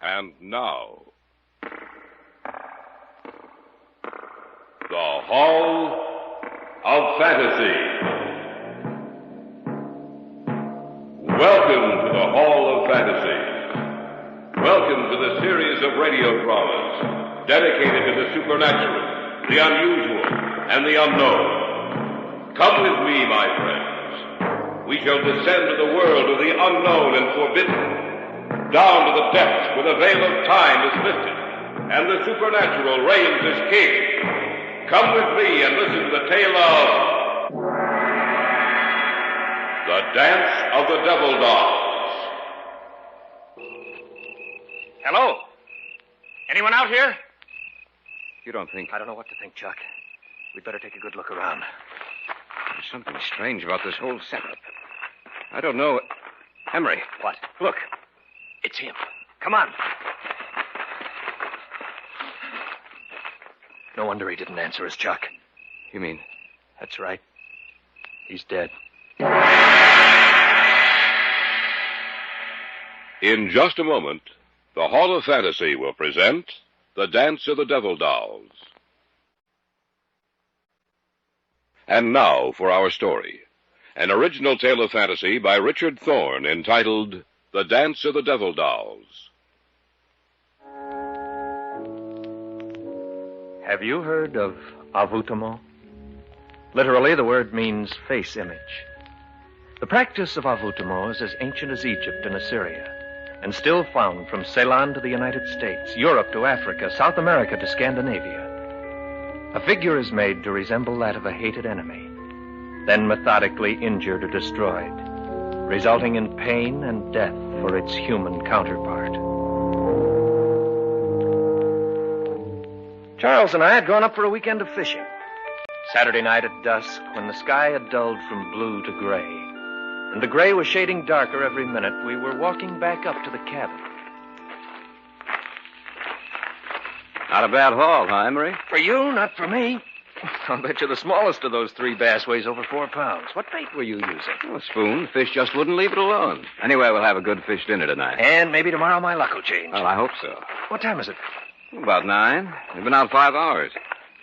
And now, the Hall of Fantasy. Welcome to the Hall of Fantasy. Welcome to the series of radio dramas dedicated to the supernatural, the unusual, and the unknown. Come with me, my friends. We shall descend to the world of the unknown and forbidden, down to the depths where the veil of time is lifted, and the supernatural reigns as king. Come with me and listen to the tale of The Dance of the Devil Dolls. Hello? Anyone out here? You don't think... I don't know what to think, Chuck. We'd better take a good look around. There's something strange about this whole setup. I don't know... Emery. What? Look. It's him. Come on. No wonder he didn't answer us, Chuck. You mean? That's right. He's dead. In just a moment, the Hall of Fantasy will present The Dance of the Devil Dolls. And now for our story. An original tale of fantasy by Richard Thorne entitled The Dance of the Devil Dolls. Have you heard of avoutement? Literally, the word means face image. The practice of avoutement is as ancient as Egypt and Assyria, and still found from Ceylon to the United States, Europe to Africa, South America to Scandinavia. A figure is made to resemble that of a hated enemy, then methodically injured or destroyed, resulting in pain and death for its human counterpart. Charles and I had gone up for a weekend of fishing. Saturday night at dusk, when the sky had dulled from blue to gray, and the gray was shading darker every minute, we were walking back up to the cabin. Not a bad haul, huh, Emery? For you, not for me. I'll bet you the smallest of those 3 bass weighs over 4 pounds. What bait were you using? A spoon. Fish just wouldn't leave it alone. Anyway, we'll have a good fish dinner tonight. And maybe tomorrow my luck will change. Well, I hope so. What time is it? About 9. We've been out 5 hours.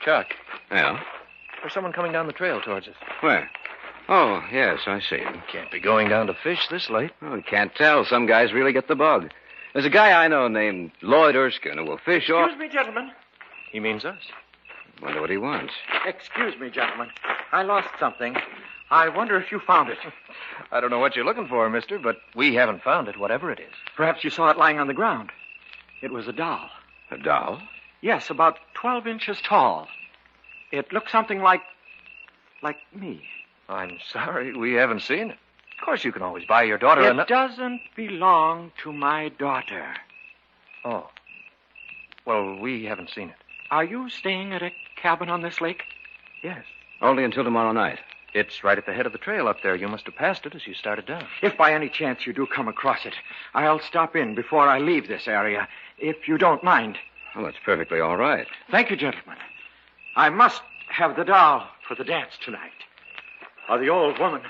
Chuck, Yeah? there's someone coming down the trail towards us. Where? Oh, yes, I see. Can't be going down to fish this late. Oh, we can't tell. Some guys really get the bug. There's a guy I know named Lloyd Erskine who will fish off... Excuse me, gentlemen. He means us. Wonder what he wants. Excuse me, gentlemen. I lost something. I wonder if you found it. I don't know what you're looking for, mister, but we haven't found it, whatever it is. Perhaps you saw it lying on the ground. It was a doll. A doll? Yes, about 12 inches tall. It looked something like me. I'm sorry, we haven't seen it. Of course, you can always buy your daughter It doesn't belong to my daughter. Oh. Well, we haven't seen it. Are you staying at a cabin on this lake? Yes. Only until tomorrow night. It's right at the head of the trail up there. You must have passed it as you started down. If by any chance you do come across it, I'll stop in before I leave this area, if you don't mind. Well, that's perfectly all right. Thank you, gentlemen. I must have the doll for the dance tonight, or the old woman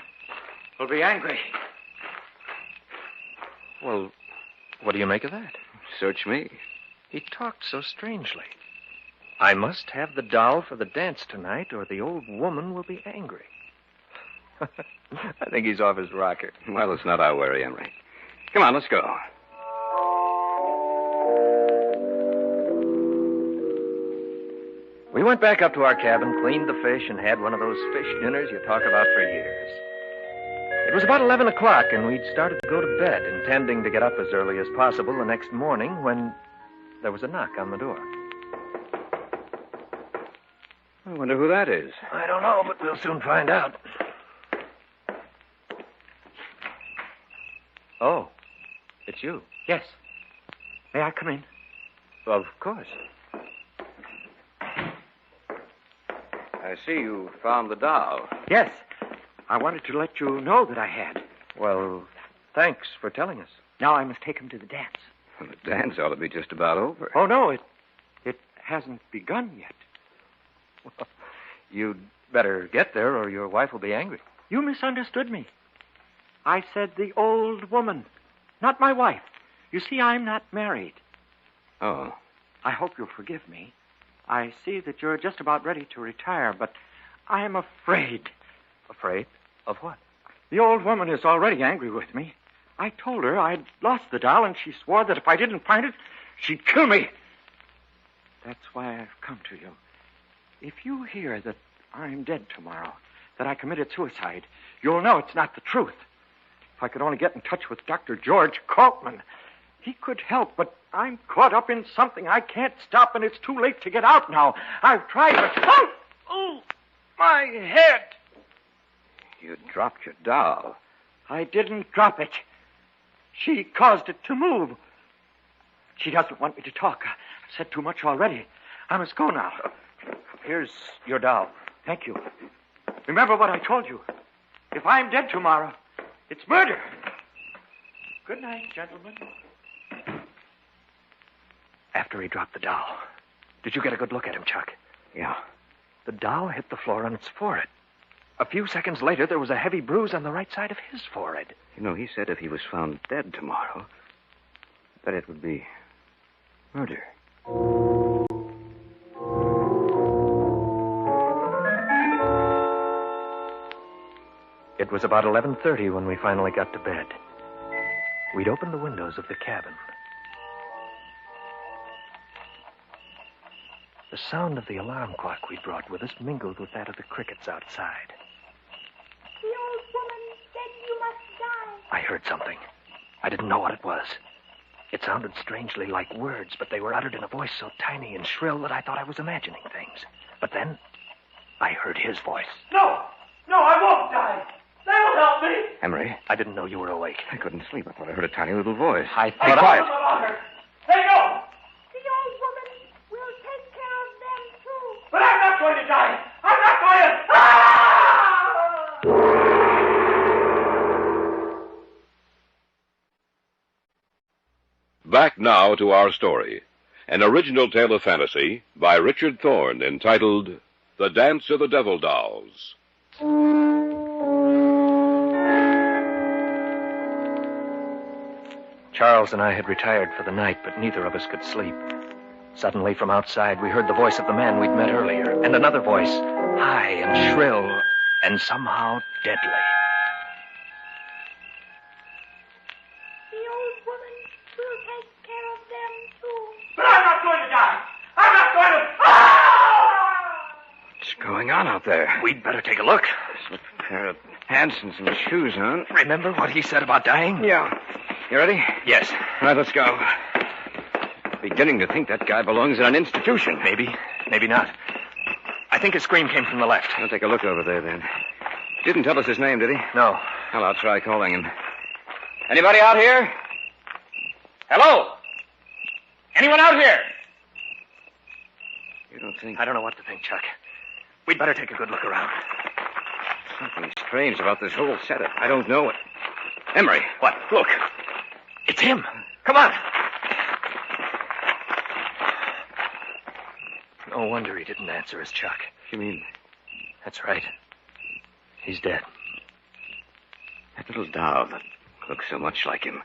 will be angry. Well, what do you make of that? Search me. He talked so strangely. I must have the doll for the dance tonight, or the old woman will be angry. I think he's off his rocker. Well, it's not our worry, Emery. Come on, let's go. We went back up to our cabin, cleaned the fish, and had one of those fish dinners you talk about for years. It was about 11 o'clock, and we'd started to go to bed, intending to get up as early as possible the next morning when there was a knock on the door. I wonder who that is. I don't know, but we'll soon find out. Oh, it's you. Yes. May I come in? Of course. I see you found the doll. Yes. I wanted to let you know that I had. Well, thanks for telling us. Now I must take him to the dance. Well, the dance ought to be just about over. Oh, no, it hasn't begun yet. Well, you'd better get there or your wife will be angry. You misunderstood me. I said the old woman, not my wife. You see, I'm not married. Oh. I hope you'll forgive me. I see that you're just about ready to retire, but I'm afraid. Afraid? Of what? The old woman is already angry with me. I told her I'd lost the doll, and she swore that if I didn't find it, she'd kill me. That's why I've come to you. If you hear that I'm dead tomorrow, that I committed suicide, you'll know it's not the truth. If I could only get in touch with Dr. George Kaltman, he could help, but I'm caught up in something I can't stop, and it's too late to get out now. I've tried, but... Oh, my head! You dropped your doll. I didn't drop it. She caused it to move. She doesn't want me to talk. I've said too much already. I must go now. Here's your doll. Thank you. Remember what I told you. If I'm dead tomorrow, it's murder. Good night, gentlemen. After he dropped the doll, did you get a good look at him, Chuck? Yeah. The doll hit the floor on its forehead. A few seconds later, there was a heavy bruise on the right side of his forehead. You know, he said if he was found dead tomorrow, that it would be murder. It was about 11:30 when we finally got to bed. We'd opened the windows of the cabin. The sound of the alarm clock we brought with us mingled with that of the crickets outside. The old woman said you must die. I heard something. I didn't know what it was. It sounded strangely like words, but they were uttered in a voice so tiny and shrill that I thought I was imagining things. But then, I heard his voice. No, I won't die. That'll help me. Emery, I didn't know you were awake. I couldn't sleep. I thought I heard a tiny little voice. I I thought told quiet. them about her. They know. The old woman will take care of them, too. But I'm not going to die. I'm not going to... Ah! Back now to our story. An original tale of fantasy by Richard Thorne entitled The Dance of the Devil Dolls. Charles and I had retired for the night, but neither of us could sleep. Suddenly, from outside, we heard the voice of the man we'd met earlier, and another voice, high and shrill, and somehow deadly. The old woman will take care of them, too. But I'm not going to die. I'm not going to... Ah! What's going on out there? We'd better take a look. With a pair of pants and some shoes on. Remember what he said about dying? Yeah. You ready? Yes. All right, let's go. Beginning to think that guy belongs in an institution. Maybe, maybe not. I think his scream came from the left. I'll take a look over there, then. Didn't tell us his name, did he? No. Well, I'll try calling him. Anybody out here? Hello? Anyone out here? You don't think... I don't know what to think, Chuck. We'd better take a good look around. Something strange about this whole setup. I don't know it. Emery. What? Look. It's him. Come on. No wonder he didn't answer us, Chuck. You mean That's right. He's dead. that little doll that looks so much like him?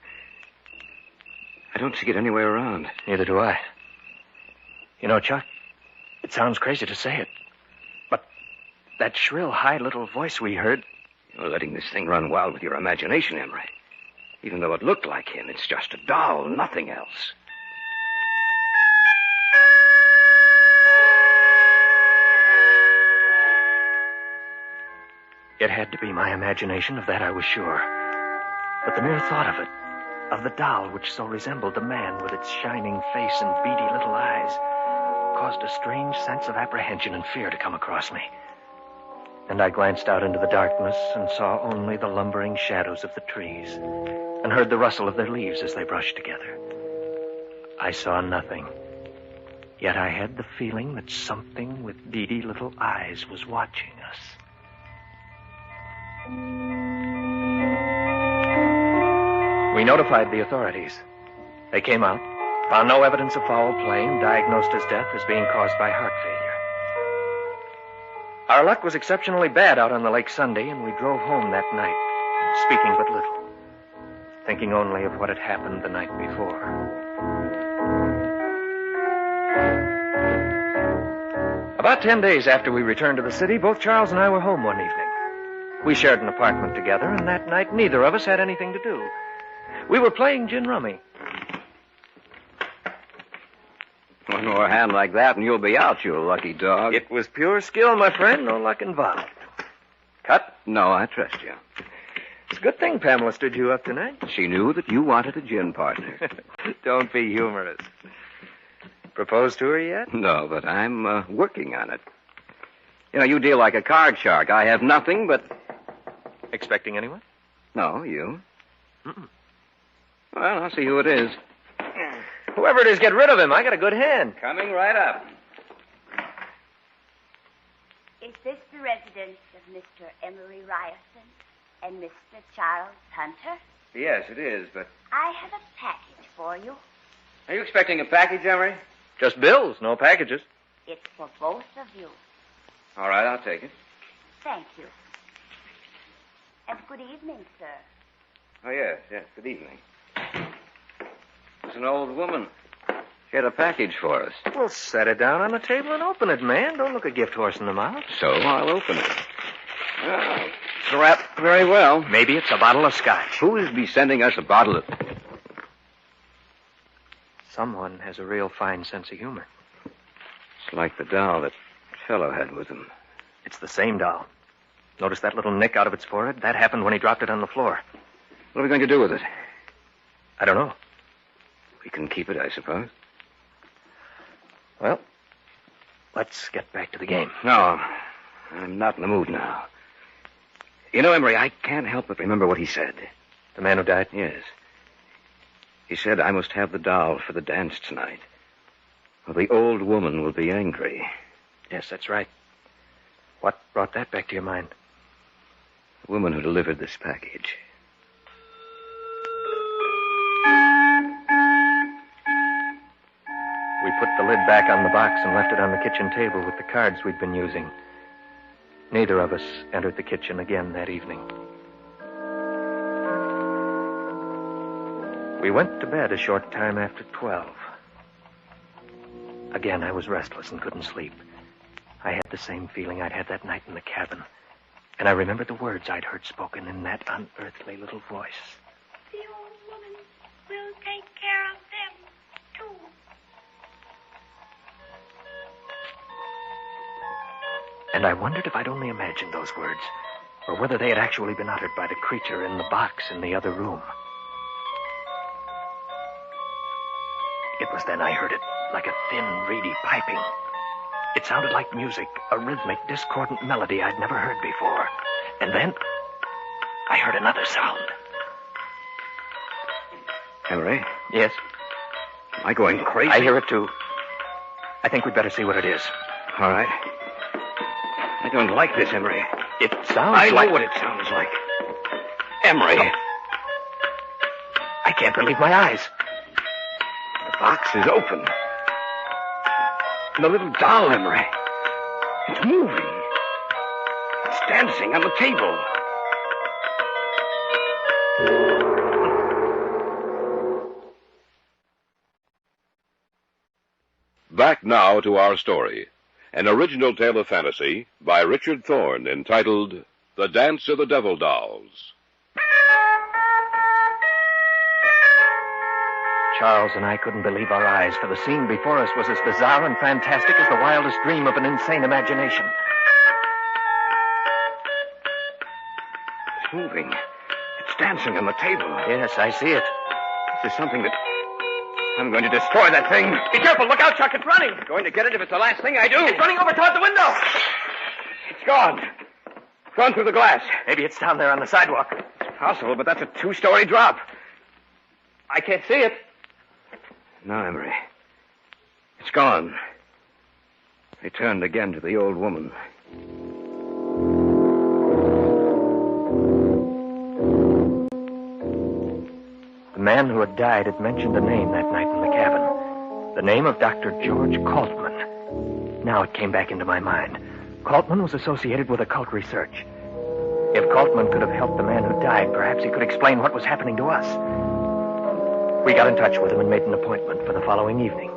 I don't see it anywhere around. Neither do I. You know, Chuck, it sounds crazy to say it, but that shrill, high little voice we heard... You're letting this thing run wild with your imagination, Emery. Even though it looked like him, it's just a doll, nothing else. It had to be my imagination, of that I was sure. But the mere thought of it, of the doll which so resembled the man with its shining face and beady little eyes, caused a strange sense of apprehension and fear to come across me. And I glanced out into the darkness and saw only the lumbering shadows of the trees and heard the rustle of their leaves as they brushed together. I saw nothing, yet I had the feeling that something with beady little eyes was watching us. We notified the authorities. They came out, found no evidence of foul play, and diagnosed his death as being caused by heart failure. Our luck was exceptionally bad out on the lake Sunday, and we drove home that night, speaking but little, thinking only of what had happened the night before. About 10 days after we returned to the city, both Charles and I were home one evening. We shared an apartment together, and that night neither of us had anything to do. We were playing gin rummy. One more hand like that and you'll be out, you lucky dog. It was pure skill, my friend, no luck involved. Cut? No, I trust you. It's a good thing Pamela stood you up tonight. She knew that you wanted a gin partner. Don't be humorous. Proposed to her yet? No, but I'm working on it. You know, you deal like a card shark. I have nothing but... Expecting anyone? No, you. Mm-mm. Well, I'll see who it is. Whoever it is, get rid of him. I got a good hand. Coming right up. Is this the residence of Mr. Emery Ryerson and Mr. Charles Hunter? Yes, it is, but... I have a package for you. Are you expecting a package, Emery? Just bills, no packages. It's for both of you. All right, I'll take it. Thank you. And good evening, sir. Oh, yes, good evening. It's an old woman. She had a package for us. Well, set it down on the table and open it, man. Don't look a gift horse in the mouth. So I'll open it. Oh, it's wrapped very well. Maybe it's a bottle of scotch. Who is be sending us a bottle of... Someone has a real fine sense of humor. It's like the doll that fellow had with him. It's the same doll. Notice that little nick out of its forehead? That happened when he dropped it on the floor. What are we going to do with it? I don't know. We can keep it, I suppose. Well, let's get back to the game. No, I'm not in the mood now. You know, Emery, I can't help but remember what he said. The man who died? Yes. He said I must have the doll for the dance tonight, or the old woman will be angry. Yes, that's right. What brought that back to your mind? The woman who delivered this package. We put the lid back on the box and left it on the kitchen table with the cards we'd been using. Neither of us entered the kitchen again that evening. We went to bed a short time after 12. Again, I was restless and couldn't sleep. I had the same feeling I'd had that night in the cabin. And I remembered the words I'd heard spoken in that unearthly little voice. The old woman will take care of them, too. And I wondered if I'd only imagined those words, or whether they had actually been uttered by the creature in the box in the other room. It was then I heard it, like a thin, reedy piping. It sounded like music, a rhythmic, discordant melody I'd never heard before. And then I heard another sound. Emery? Yes? Am I going crazy? I hear it, too. I think we'd better see what it is. All right. I don't like this, Emery. It sounds I like... know what it sounds like. Emery. I can't believe my eyes. The box is open. And the little doll, Emery. It's moving. It's dancing on the table. Back now to our story. An original tale of fantasy by Richard Thorne entitled The Dance of the Devil Dolls. Charles and I couldn't believe our eyes, for the scene before us was as bizarre and fantastic as the wildest dream of an insane imagination. It's moving. It's dancing on the table. Yes, I see it. This is something that... I'm going to destroy that thing. Be careful. Look out, Chuck. It's running. I'm going to get it if it's the last thing I do. It's running over toward the window. It's gone. Gone through the glass. Maybe it's down there on the sidewalk. It's possible, but that's a 2-story drop. I can't see it. No, Emery. It's gone. They turned again to the old woman. The man who had died had mentioned a name that night in the cabin. The name of Dr. George Kaltman. Now it came back into my mind. Kaltman was associated with occult research. If Kaltman could have helped the man who died, perhaps he could explain what was happening to us. We got in touch with him and made an appointment for the following evening.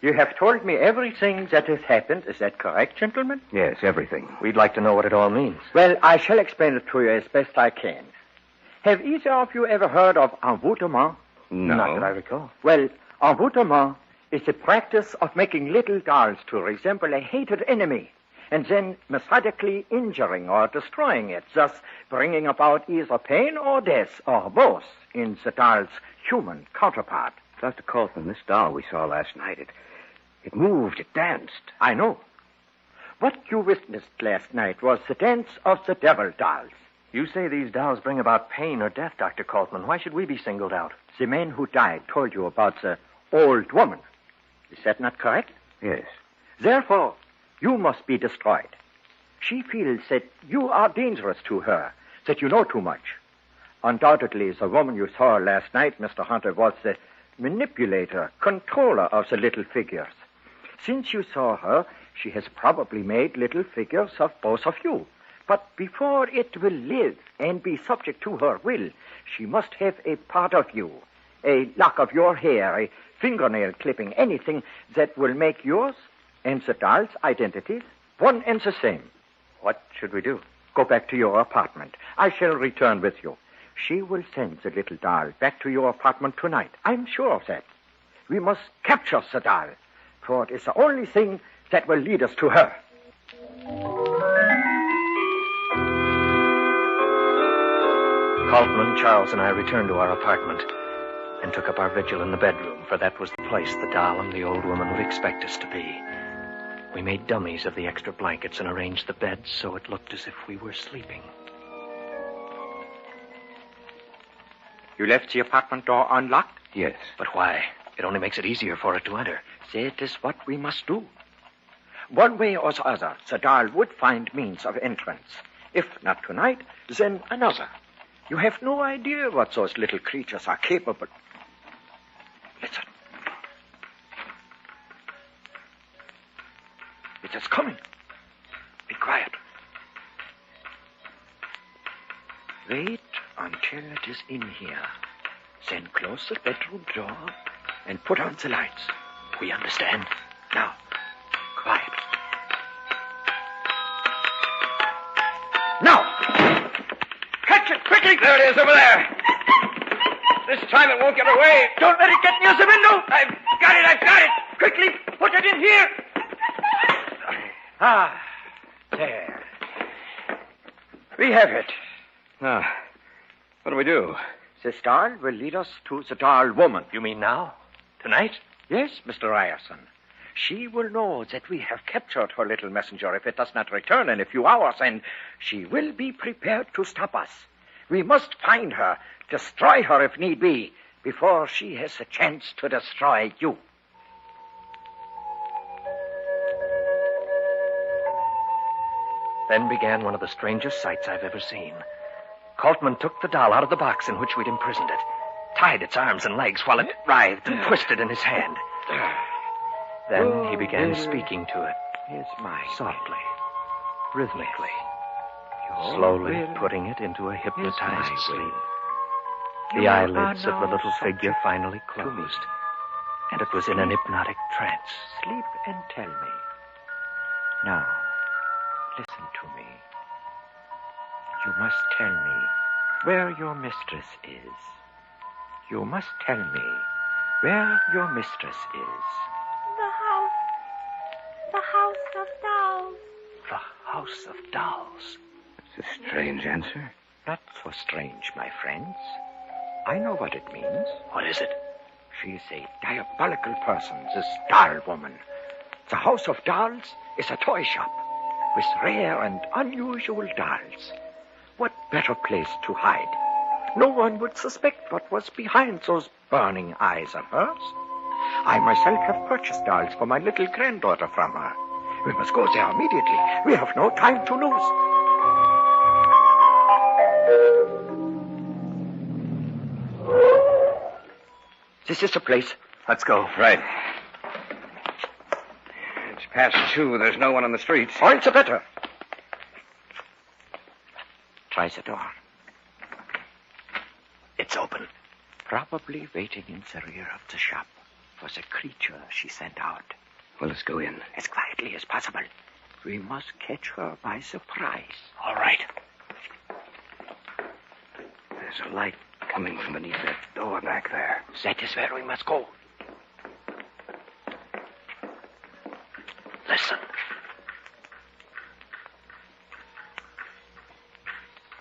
You have told me everything that has happened. Is that correct, gentlemen? Yes, everything. We'd like to know what it all means. Well, I shall explain it to you as best I can. Have either of you ever heard of envoûtement? No. Not that I recall. Well, envoûtement is the practice of making little dolls to resemble a hated enemy and then methodically injuring or destroying it, thus bringing about either pain or death, or both, in the doll's human counterpart. Dr. Colton, this doll we saw last night, it moved, it danced. I know. What you witnessed last night was the dance of the devil dolls. You say these dolls bring about pain or death, Dr. Coltman. Why should we be singled out? The man who died told you about the old woman. Is that not correct? Yes. Therefore, you must be destroyed. She feels that you are dangerous to her, that you know too much. Undoubtedly, the woman you saw last night, Mr. Hunter, was the manipulator, controller of the little figures. Since you saw her, she has probably made little figures of both of you. But before it will live and be subject to her will, she must have a part of you, a lock of your hair, a fingernail clipping, anything that will make yours and the doll's identities one and the same. What should we do? Go back to your apartment. I shall return with you. She will send the little doll back to your apartment tonight. I'm sure of that. We must capture the doll, for it is the only thing that will lead us to her. Coltman, Charles, and I returned to our apartment and took up our vigil in the bedroom, for that was the place the doll and the old woman would expect us to be. We made dummies of the extra blankets and arranged the beds so it looked as if we were sleeping. You left the apartment door unlocked? Yes. But why? It only makes it easier for it to enter. That is what we must do. One way or the other, the doll would find means of entrance. If not tonight, then another. You have no idea what those little creatures are capable. Listen. It is coming. Be quiet. Wait until it is in here. Then close the bedroom door and put on the lights. We understand. Now, quiet. Now! Catch it quickly! There it is over there. This time it won't get away. Don't let it get near the window! I've got it! Quickly, put it in here! Ah, there. We have it. Now, what do we do? This doll will lead us to the doll woman. You mean now? Tonight? Yes, Mr. Ryerson. She will know that we have captured her little messenger if it does not return in a few hours, and she will be prepared to stop us. We must find her, destroy her if need be, before she has a chance to destroy you. Then began one of the strangest sights I've ever seen. Coltman took the doll out of the box in which we'd imprisoned it, tied its arms and legs while it writhed and twisted in his hand. Then he began speaking to it, softly, rhythmically, slowly putting it into a hypnotized sleep. The eyelids of the little figure finally closed, and it was in an hypnotic trance. Sleep and tell me. Now, listen to me. You must tell me where your mistress is. You must tell me where your mistress is. The house of dolls. The House of Dolls. It's a strange answer. Not so strange, my friends. I know what it means. What is it? She's a diabolical person, this doll woman. The House of Dolls is a toy shop with rare and unusual dolls. What better place to hide? No one would suspect what was behind those burning eyes of hers. I myself have purchased dolls for my little granddaughter from her. We must go there immediately. We have no time to lose. This is the place. Let's go. Right. It's past 2. There's no one on the streets. All the better. Try the door. It's open. Probably waiting in the rear of the shop. was a creature she sent out. Well, let's go in. As quietly as possible. We must catch her by surprise. All right. There's a light coming from beneath that door back there. That is where we must go. Listen.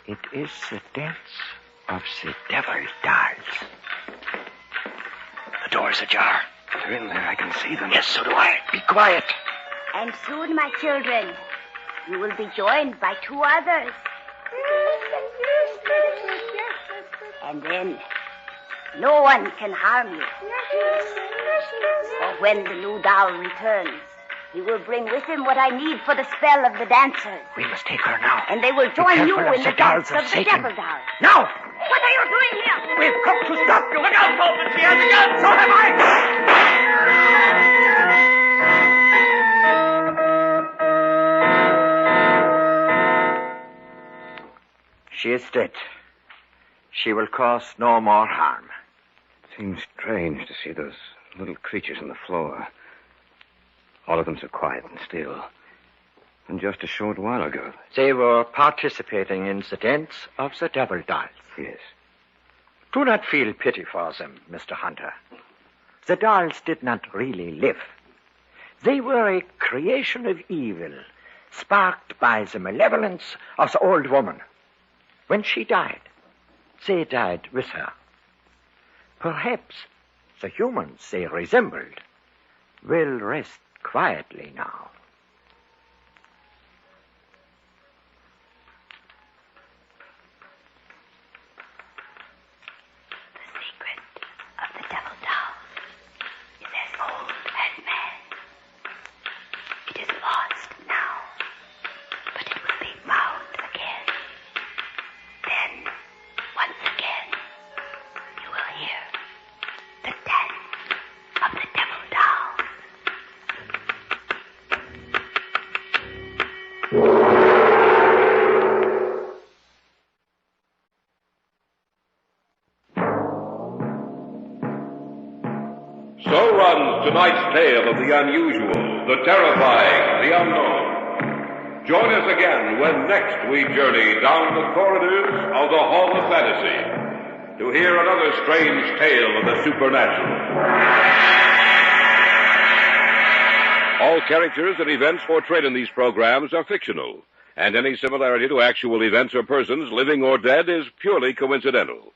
It is the dance of the devil dolls. The door's ajar. They're in there. I can see them. Yes, so do I. Be quiet. And soon, my children, you will be joined by 2 others. And then, no one can harm you. For when the new doll returns, he will bring with him what I need for the spell of the dancers. We must take her now. And they will join you in the dance of the Satan. devil doll. Now! What are you doing here? We've come to stop you. Look out, Bolton. She has a gun. So have I. She is dead. She will cause no more harm. Seems strange to see those little creatures on the floor. All of them so quiet and still. And just a short while ago. They were participating in the dance of the devil dolls. Yes. Do not feel pity for them, Mr. Hunter. The dolls did not really live. They were a creation of evil, sparked by the malevolence of the old woman. When she died, they died with her. Perhaps the humans they resembled will rest quietly now. The secret of the devil doll is as old as man. It is lost now, but it will be found again. Then, once again, you will hear the dance of the devil doll. So runs tonight's tale of the unusual, the terrifying, the unknown. Join us again when next we journey down the corridors of the Hall of Fantasy to hear another strange tale of the supernatural. All characters and events portrayed in these programs are fictional, and any similarity to actual events or persons, living or dead, is purely coincidental.